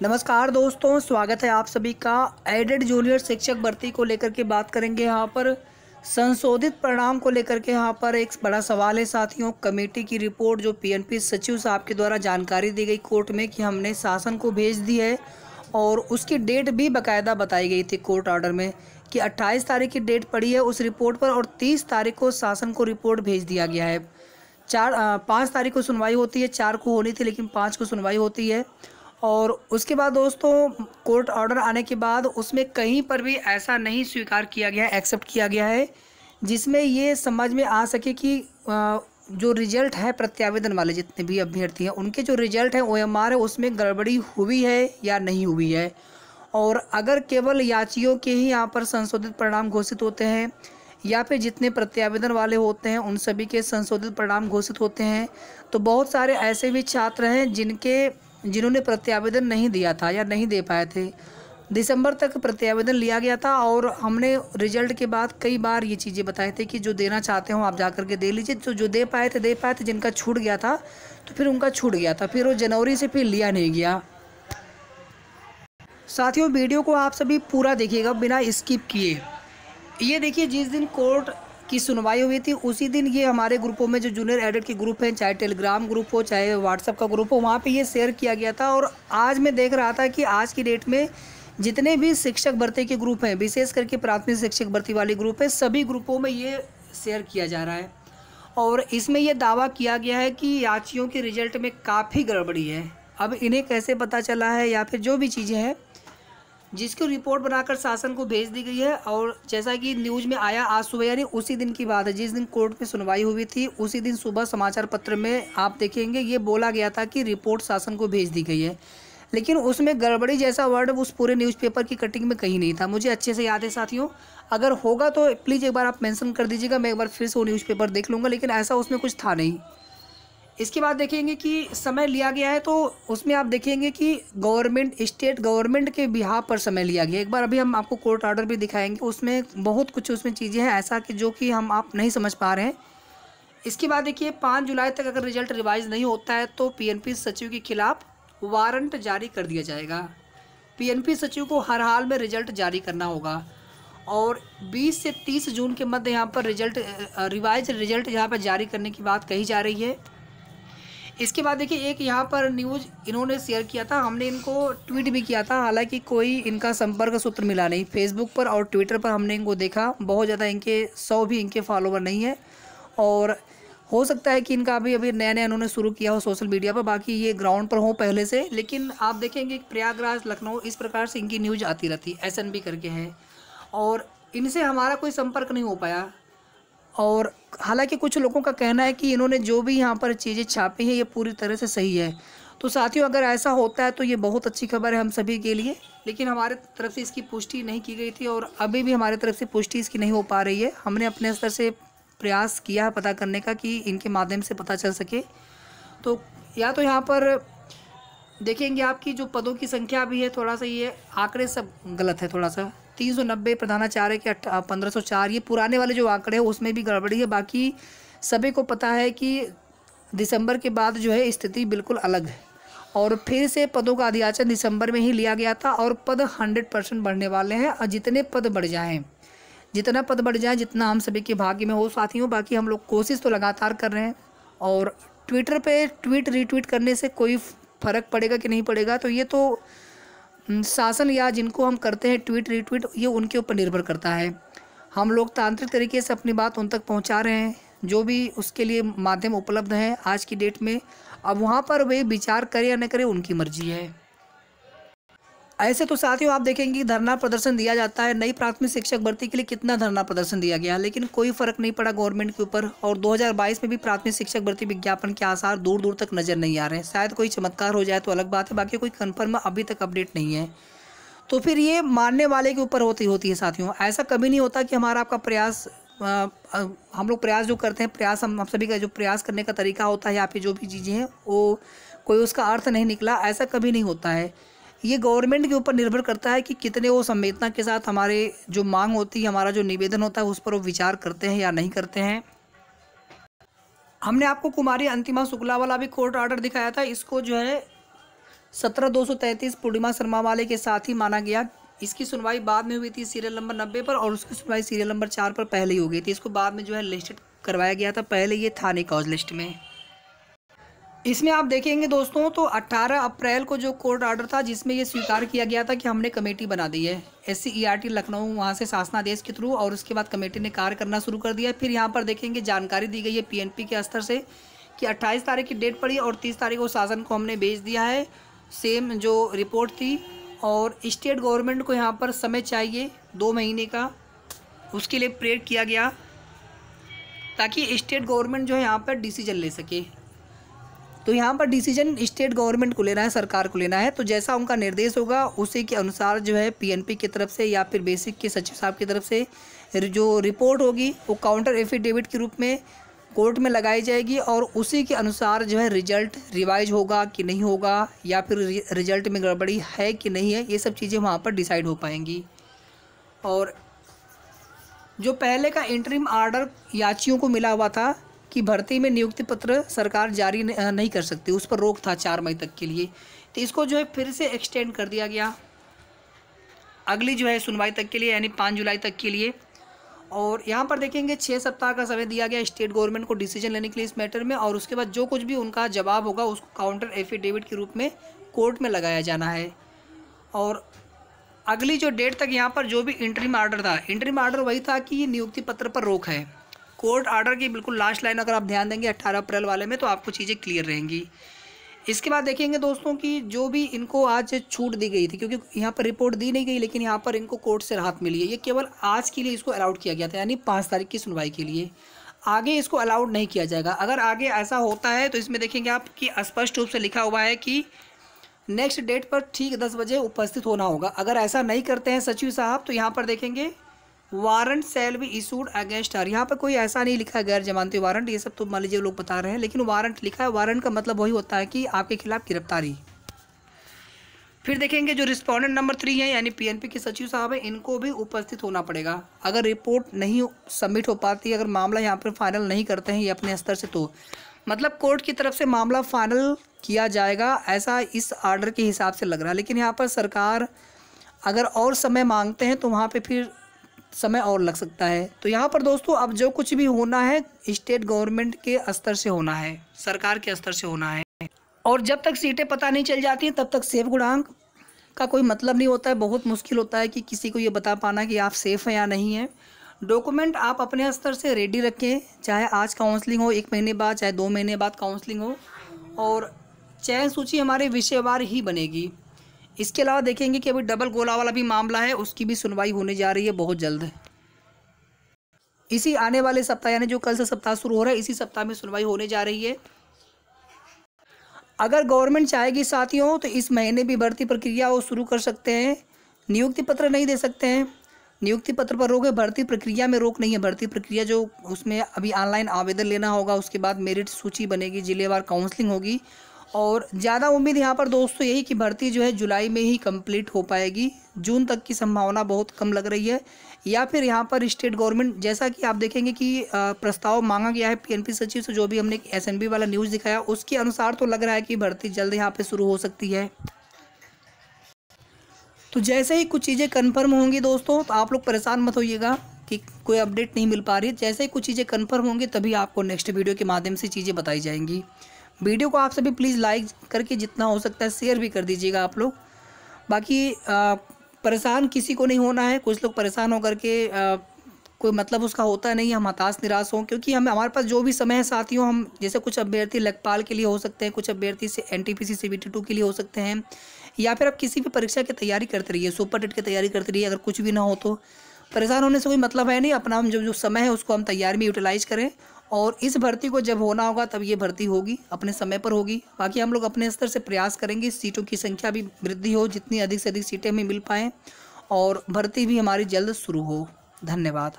नमस्कार दोस्तों, स्वागत है आप सभी का। एडेड जूनियर शिक्षक भर्ती को लेकर के बात करेंगे। यहाँ पर संशोधित परिणाम को लेकर के यहाँ पर एक बड़ा सवाल है साथियों। कमेटी की रिपोर्ट जो पीएनपी सचिव साहब के द्वारा जानकारी दी गई कोर्ट में कि हमने शासन को भेज दी है और उसकी डेट भी बाकायदा बताई गई थी कोर्ट ऑर्डर में कि 28 तारीख की डेट पड़ी है उस रिपोर्ट पर और 30 तारीख को शासन को रिपोर्ट भेज दिया गया है। 5 तारीख को सुनवाई होती है, 4 को होनी थी लेकिन 5 को सुनवाई होती है। और उसके बाद दोस्तों कोर्ट ऑर्डर आने के बाद उसमें कहीं पर भी ऐसा नहीं स्वीकार किया गया है, एक्सेप्ट किया गया है जिसमें ये समझ में आ सके कि जो रिजल्ट है प्रत्यावेदन वाले जितने भी अभ्यर्थी हैं उनके जो रिजल्ट है OMR है उसमें गड़बड़ी हुई है या नहीं हुई है। और अगर केवल याचियों के ही यहाँ पर संशोधित परिणाम घोषित होते हैं या फिर जितने प्रत्यावेदन वाले होते हैं उन सभी के संशोधित परिणाम घोषित होते हैं, तो बहुत सारे ऐसे भी छात्र हैं जिन्होंने प्रत्यावेदन नहीं दिया था या नहीं दे पाए थे। दिसंबर तक प्रत्यावेदन लिया गया था और हमने रिजल्ट के बाद कई बार ये चीज़ें बताए थे कि जो देना चाहते हो आप जा कर के दे लीजिए। तो जो दे पाए थे, जिनका छूट गया था तो फिर उनका छूट गया था, फिर वो जनवरी से फिर लिया नहीं गया। साथियों वीडियो को आप सभी पूरा देखिएगा बिना स्किप किए। ये देखिए, जिस दिन कोर्ट की सुनवाई हुई थी उसी दिन ये हमारे ग्रुपों में जो जूनियर एडेड के ग्रुप हैं, चाहे टेलीग्राम ग्रुप हो चाहे व्हाट्सएप का ग्रुप हो, वहाँ पे ये शेयर किया गया था। और आज मैं देख रहा था कि आज की डेट में जितने भी शिक्षक भर्ती के ग्रुप हैं, विशेष करके प्राथमिक शिक्षक भर्ती वाले ग्रुप है, सभी ग्रुपों में ये शेयर किया जा रहा है। और इसमें यह दावा किया गया है कि याचियों के रिजल्ट में काफ़ी गड़बड़ी है। अब इन्हें कैसे पता चला है या फिर जो भी चीज़ें हैं जिसकी रिपोर्ट बनाकर शासन को भेज दी गई है। और जैसा कि न्यूज़ में आया आज सुबह, यानी उसी दिन की बात है जिस दिन कोर्ट में सुनवाई हुई थी, उसी दिन सुबह समाचार पत्र में आप देखेंगे ये बोला गया था कि रिपोर्ट शासन को भेज दी गई है। लेकिन उसमें गड़बड़ी जैसा वर्ड उस पूरे न्यूज़पेपर की कटिंग में कहीं नहीं था। मुझे अच्छे से याद है साथियों, अगर होगा तो प्लीज़ एक बार आप मेंशन कर दीजिएगा, मैं एक बार फिर से वो न्यूज़पेपर देख लूँगा, लेकिन ऐसा उसमें कुछ था नहीं। इसके बाद देखेंगे कि समय लिया गया है तो उसमें आप देखेंगे कि स्टेट गवर्नमेंट के बिहाफ पर समय लिया गया। एक बार अभी हम आपको कोर्ट ऑर्डर भी दिखाएंगे, उसमें बहुत कुछ उसमें चीज़ें हैं ऐसा कि जो कि आप नहीं समझ पा रहे हैं। इसके बाद देखिए 5 जुलाई तक अगर रिजल्ट रिवाइज नहीं होता है तो पीएनपी सचिव के खिलाफ वारंट जारी कर दिया जाएगा। पीएनपी सचिव को हर हाल में रिजल्ट जारी करना होगा और 20 से 30 जून के मध्य यहाँ पर रिवाइज रिजल्ट यहाँ पर जारी करने की बात कही जा रही है। इसके बाद देखिए एक यहाँ पर न्यूज़ इन्होंने शेयर किया था, हमने इनको ट्वीट भी किया था, हालांकि कोई इनका संपर्क सूत्र मिला नहीं। फेसबुक पर और ट्विटर पर हमने इनको देखा, बहुत ज़्यादा इनके 100 भी इनके फॉलोवर नहीं है और हो सकता है कि इनका अभी नया इन्होंने शुरू किया हो सोशल मीडिया पर, बाकी ये ग्राउंड पर हो पहले से। लेकिन आप देखेंगे प्रयागराज, लखनऊ, इस प्रकार से इनकी न्यूज़ आती रहती, SNB करके है, और इनसे हमारा कोई संपर्क नहीं हो पाया। और हालांकि कुछ लोगों का कहना है कि इन्होंने जो भी यहाँ पर चीज़ें छापी हैं ये पूरी तरह से सही है। तो साथियों अगर ऐसा होता है तो ये बहुत अच्छी खबर है हम सभी के लिए, लेकिन हमारे तरफ से इसकी पुष्टि नहीं की गई थी और अभी भी हमारे तरफ से पुष्टि इसकी नहीं हो पा रही है। हमने अपने स्तर से प्रयास किया है पता करने का कि इनके माध्यम से पता चल सके। तो या तो यहाँ पर देखेंगे आपकी जो पदों की संख्या भी है, थोड़ा सा ये आंकड़े सब गलत है, थोड़ा सा 390 प्रधानाचार्य के 1504, ये पुराने वाले जो आंकड़े हैं उसमें भी गड़बड़ी है। बाकी सभी को पता है कि दिसंबर के बाद जो है स्थिति बिल्कुल अलग है और फिर से पदों का अधियाचन दिसंबर में ही लिया गया था और पद 100% बढ़ने वाले हैं। और जितने पद बढ़ जाएँ, जितना पद बढ़ जाए, जितना हम सभी के भाग्य में हो साथियों। बाकी हम लोग कोशिश तो लगातार कर रहे हैं और ट्विटर पे ट्वीट रीट्वीट करने से कोई फ़र्क पड़ेगा कि नहीं पड़ेगा तो ये तो शासन या जिनको हम करते हैं ट्वीट रीट्वीट, ये उनके ऊपर निर्भर करता है। हम लोग तांत्रिक तरीके से अपनी बात उन तक पहुंचा रहे हैं, जो भी उसके लिए माध्यम उपलब्ध हैं आज की डेट में। अब वहां पर वे विचार करें या न करें उनकी मर्जी है। ऐसे तो साथियों आप देखेंगे कि धरना प्रदर्शन दिया जाता है। नई प्राथमिक शिक्षक भर्ती के लिए कितना धरना प्रदर्शन दिया गया, लेकिन कोई फ़र्क नहीं पड़ा गवर्नमेंट के ऊपर। और 2022 में भी प्राथमिक शिक्षक भर्ती विज्ञापन के आसार दूर दूर तक नज़र नहीं आ रहे हैं। शायद कोई चमत्कार हो जाए तो अलग बात है, बाकी कोई कन्फर्म अभी तक अपडेट नहीं है। तो फिर ये मानने वाले के ऊपर होती है साथियों। ऐसा कभी नहीं होता कि हमारा आपका प्रयास, हम लोग प्रयास जो करते हैं, प्रयास हम सभी का जो प्रयास करने का तरीका होता है या फिर जो भी चीज़ें हैं वो कोई उसका अर्थ नहीं निकला, ऐसा कभी नहीं होता है। ये गवर्नमेंट के ऊपर निर्भर करता है कि कितने वो संवेदना के साथ हमारे जो मांग होती है, हमारा जो निवेदन होता है उस पर वो विचार करते हैं या नहीं करते हैं। हमने आपको कुमारी अंतिमा शुक्ला वाला भी कोर्ट ऑर्डर दिखाया था, इसको जो है 17,233 पूर्णिमा शर्मा वाले के साथ ही माना गया। इसकी सुनवाई बाद में हुई थी सीरियल नंबर 90 पर, और उसकी सुनवाई सीरियल नंबर 4 पर पहले ही हो गई थी। इसको बाद में जो है लिस्टेड करवाया गया था, पहले ये था नहीं कॉज लिस्ट में। इसमें आप देखेंगे दोस्तों तो 18 अप्रैल को जो कोर्ट ऑर्डर था जिसमें ये स्वीकार किया गया था कि हमने कमेटी बना दी है SC-ERT लखनऊ, वहाँ से शासनादेश के थ्रू, और उसके बाद कमेटी ने कार्य करना शुरू कर दिया। फिर यहाँ पर देखेंगे जानकारी दी गई है PNP के स्तर से कि 28 तारीख की डेट पड़ी और 30 तारीख को शासन को हमने भेज दिया है सेम जो रिपोर्ट थी। और स्टेट गवर्नमेंट को यहाँ पर समय चाहिए 2 महीने का, उसके लिए प्रेयर किया गया ताकि स्टेट गवर्नमेंट जो है यहाँ पर डिसीजन ले सके। तो यहाँ पर डिसीजन स्टेट गवर्नमेंट को लेना है, सरकार को लेना है। तो जैसा उनका निर्देश होगा उसी के अनुसार जो है PNP की तरफ से या फिर बेसिक के सचिव साहब की तरफ से जो रिपोर्ट होगी वो काउंटर एफिडेविट के रूप में कोर्ट में लगाई जाएगी, और उसी के अनुसार जो है रिजल्ट रिवाइज होगा कि नहीं होगा, या फिर रिजल्ट में गड़बड़ी है कि नहीं है, ये सब चीज़ें वहाँ पर डिसाइड हो पाएंगी। और जो पहले का इंटरिम आर्डर याचियों को मिला हुआ था कि भर्ती में नियुक्ति पत्र सरकार जारी नहीं कर सकती, उस पर रोक था 4 मई तक के लिए, तो इसको जो है फिर से एक्सटेंड कर दिया गया अगली जो है सुनवाई तक के लिए, यानी 5 जुलाई तक के लिए। और यहाँ पर देखेंगे 6 सप्ताह का समय दिया गया स्टेट गवर्नमेंट को डिसीजन लेने के लिए इस मैटर में, और उसके बाद जो कुछ भी उनका जवाब होगा उसको काउंटर एफिडेविट के रूप में कोर्ट में लगाया जाना है। और अगली जो डेट तक यहाँ पर जो भी इंटरिम आर्डर था, इंटरिम आर्डर वही था कि ये नियुक्ति पत्र पर रोक है। कोर्ट आर्डर की बिल्कुल लास्ट लाइन अगर आप ध्यान देंगे 18 अप्रैल वाले में, तो आपको चीज़ें क्लियर रहेंगी। इसके बाद देखेंगे दोस्तों कि जो भी इनको आज छूट दी गई थी, क्योंकि यहाँ पर रिपोर्ट दी नहीं गई लेकिन यहाँ पर इनको कोर्ट से राहत मिली है, ये केवल आज के लिए इसको अलाउड किया गया था, यानी 5 तारीख की सुनवाई के लिए। आगे इसको अलाउड नहीं किया जाएगा। अगर आगे ऐसा होता है तो इसमें देखेंगे आप कि स्पष्ट रूप से लिखा हुआ है कि नेक्स्ट डेट पर ठीक 10 बजे उपस्थित होना होगा। अगर ऐसा नहीं करते हैं सचिव साहब तो यहाँ पर देखेंगे warrant shall be issued against her. यहाँ पर कोई ऐसा नहीं लिखा है गैर जमानती वारंट, ये सब तो मान लीजिए लोग बता रहे हैं, लेकिन वारंट लिखा है। वारंट का मतलब वही होता है कि आपके खिलाफ गिरफ्तारी। फिर देखेंगे जो रिस्पोंडेंट नंबर 3 है यानी PNP के सचिव साहब हैं, इनको भी उपस्थित होना पड़ेगा। अगर रिपोर्ट नहीं सबमिट हो पाती, अगर मामला यहाँ पर फाइनल नहीं करते हैं ये अपने स्तर से, तो मतलब कोर्ट की तरफ से मामला फाइनल किया जाएगा, ऐसा इस आर्डर के हिसाब से लग रहा है। लेकिन यहाँ पर सरकार अगर और समय मांगते हैं तो वहाँ पे फिर समय और लग सकता है। तो यहाँ पर दोस्तों अब जो कुछ भी होना है स्टेट गवर्नमेंट के स्तर से होना है, सरकार के स्तर से होना है। और जब तक सीटें पता नहीं चल जाती हैं तब तक सेफ गुणांक का कोई मतलब नहीं होता है। बहुत मुश्किल होता है कि किसी को ये बता पाना कि आप सेफ़ हैं या नहीं हैं। डॉक्यूमेंट आप अपने स्तर से रेडी रखें, चाहे आज काउंसलिंग हो 1 महीने बाद, चाहे 2 महीने बाद काउंसलिंग हो, और चयन सूची हमारे विषयवार ही बनेगी। इसके अलावा देखेंगे कि अभी डबल गोला वाला भी मामला है, उसकी भी सुनवाई होने जा रही है बहुत जल्द। इसी आने वाले सप्ताह यानी जो कल से सप्ताह शुरू हो रहा है, इसी सप्ताह में सुनवाई होने जा रही है। अगर गवर्नमेंट चाहेगी साथियों तो इस महीने भी भर्ती प्रक्रिया वो शुरू कर सकते हैं। नियुक्ति पत्र नहीं दे सकते हैं, नियुक्ति पत्र पर रोक है, भर्ती प्रक्रिया में रोक नहीं है। भर्ती प्रक्रिया जो उसमें अभी ऑनलाइन आवेदन लेना होगा, उसके बाद मेरिट सूची बनेगी, जिलेवार काउंसलिंग होगी। और ज़्यादा उम्मीद यहाँ पर दोस्तों यही कि भर्ती जो है जुलाई में ही कंप्लीट हो पाएगी। जून तक की संभावना बहुत कम लग रही है। या फिर यहाँ पर स्टेट गवर्नमेंट, जैसा कि आप देखेंगे कि प्रस्ताव मांगा गया है PNP सचिव से, जो भी हमने SNB वाला न्यूज़ दिखाया उसके अनुसार तो लग रहा है कि भर्ती जल्द यहाँ पर शुरू हो सकती है। तो जैसे ही कुछ चीज़ें कन्फर्म होंगी दोस्तों, तो आप लोग परेशान मत होइएगा कि कोई अपडेट नहीं मिल पा रही है। जैसे ही कुछ चीज़ें कन्फर्म होंगी तभी आपको नेक्स्ट वीडियो के माध्यम से चीज़ें बताई जाएंगी। वीडियो को आप सभी प्लीज़ लाइक करके जितना हो सकता है शेयर भी कर दीजिएगा आप लोग। बाकी परेशान किसी को नहीं होना है। कुछ लोग परेशान होकर के कोई मतलब उसका होता नहीं, हम हताश निराश हों, क्योंकि हमारे पास जो भी समय है साथियों, हम जैसे कुछ अभ्यर्थी लेखपाल के लिए हो सकते हैं, कुछ अभ्यर्थी से NTPC CBT 2 के लिए हो सकते हैं, या फिर आप किसी भी परीक्षा की तैयारी करते रहिए, सुपर टेट की तैयारी करते रहिए। अगर कुछ भी ना हो तो परेशान होने से कोई मतलब है नहीं। अपना हम जो समय है उसको हम तैयारी में यूटिलाइज़ करें, और इस भर्ती को जब होना होगा तब ये भर्ती होगी, अपने समय पर होगी। बाकी हम लोग अपने स्तर से प्रयास करेंगे सीटों की संख्या भी वृद्धि हो, जितनी अधिक से अधिक सीटें हमें मिल पाएँ, और भर्ती भी हमारी जल्द शुरू हो। धन्यवाद।